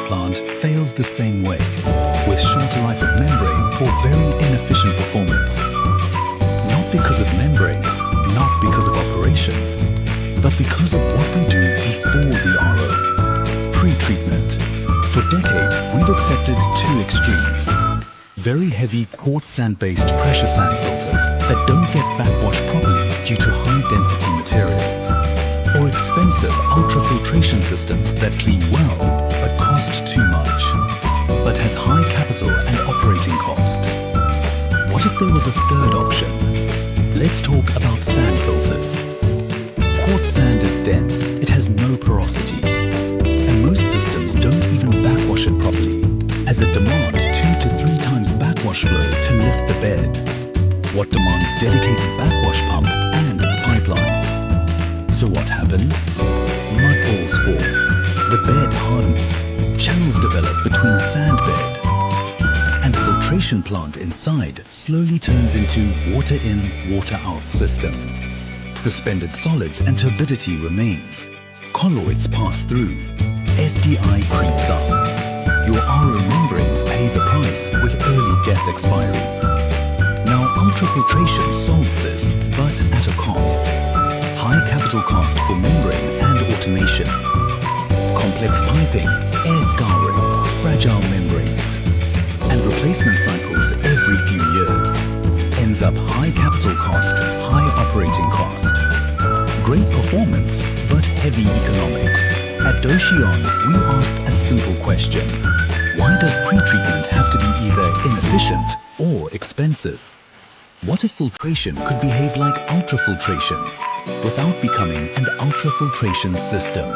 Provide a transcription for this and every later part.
plant fails the same way, with shorter life of membrane or very inefficient performance. Not because of membranes, not because of operation, but because of what we do before the RO. Pre-treatment. For decades, we've accepted two extremes. Very heavy quartz sand-based pressure sand filters that don't get backwashed properly due to high-density material. Or expensive ultrafiltration systems that clean well, but cost too much, but has high capital and operating cost. What if there was a third option? Let's talk about sand filters. Quartz sand is dense, it has no porosity, and most systems don't even backwash it properly, as it demands 2 to 3 times backwash flow to lift the bed. What demands dedicated backwash pump and its pipeline. So what happens? Mud balls form, the bed hardens, channels develop between the sand bed, and the filtration plant inside slowly turns into water in, water out system. Suspended solids and turbidity remains. Colloids pass through. SDI creeps up. Your RO membranes pay the price with early death expiry. Now ultrafiltration solves this, but at a cost. High capital cost for membrane and automation. Complex piping, air scouring, fragile membranes, and replacement cycles every few years. Ends up high capital cost, high operating cost. Great performance, but heavy economics. At Doshion, we asked a simple question. Why does pre-treatment have to be either inefficient or expensive? What if filtration could behave like ultrafiltration without becoming an ultrafiltration system?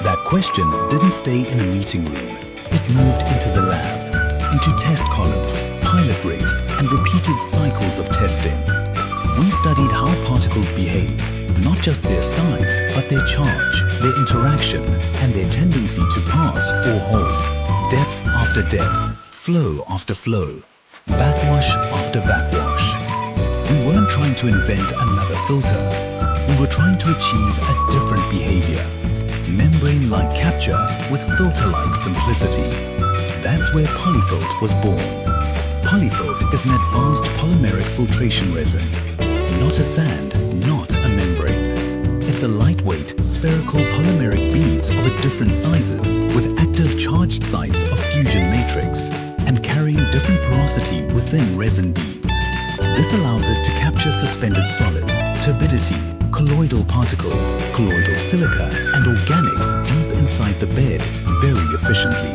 That question didn't stay in a meeting room. It moved into the lab, into test columns, pilot rigs, and repeated cycles of testing. We studied how particles behave, not just their size, but their charge, their interaction, and their tendency to pass or hold. Depth after depth, flow after flow, backwash after backwash. We weren't trying to invent another filter. We were trying to achieve a different behavior. Membrane-like capture with filter-like simplicity. That's where Polyfilt was born. Polyfilt is an advanced polymeric filtration resin. Not a sand, not a membrane. It's a lightweight, spherical polymeric beads of different sizes with active charged sites of fusion matrix and carrying different porosity within resin beads. This allows it to capture suspended solids, turbidity, colloidal particles, colloidal silica, and organics deep inside the bed very efficiently.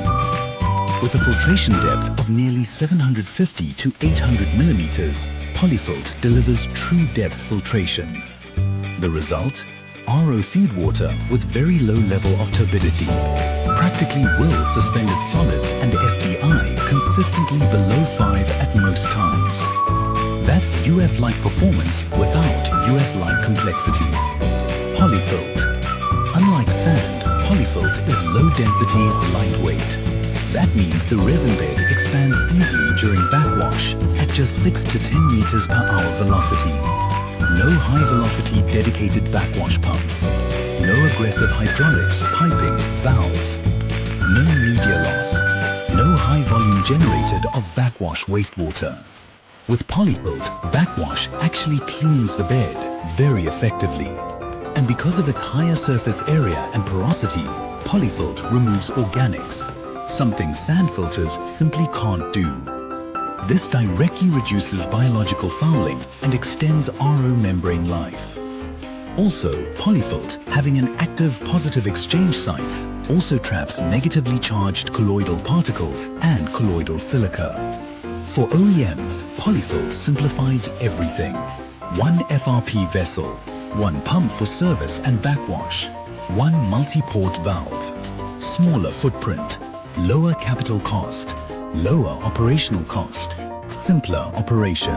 With a filtration depth of nearly 750 to 800 millimeters, Polyfilt delivers true depth filtration. The result? RO feed water with very low level of turbidity. Practically will suspended solids and SDI consistently below 5 at most times. That's UF-like performance without UF-like complexity. Polyfilt. Unlike sand, Polyfilt is low density, lightweight. That means the resin bed expands easily during backwash at just 6 to 10 meters per hour velocity. No high-velocity dedicated backwash pumps. No aggressive hydraulics, piping, valves. No media loss. No high volume generated of backwash wastewater. With Polyfilt, backwash actually cleans the bed very effectively. And because of its higher surface area and porosity, Polyfilt removes organics, something sand filters simply can't do. This directly reduces biological fouling and extends RO membrane life. Also, Polyfilt, having an active positive exchange sites, also traps negatively charged colloidal particles and colloidal silica. For OEMs, Polyfilt simplifies everything. One FRP vessel, one pump for service and backwash, one multi-port valve, smaller footprint, lower capital cost, lower operational cost, simpler operation,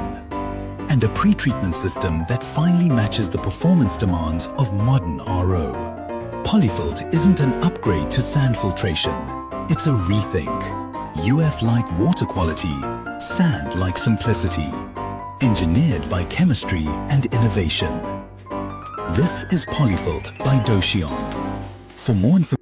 and a pre-treatment system that finally matches the performance demands of modern RO. Polyfilt isn't an upgrade to sand filtration. It's a rethink. UF-like water quality, sand-like simplicity. Engineered by chemistry and innovation. This is Polyfilt by Doshion. For more information,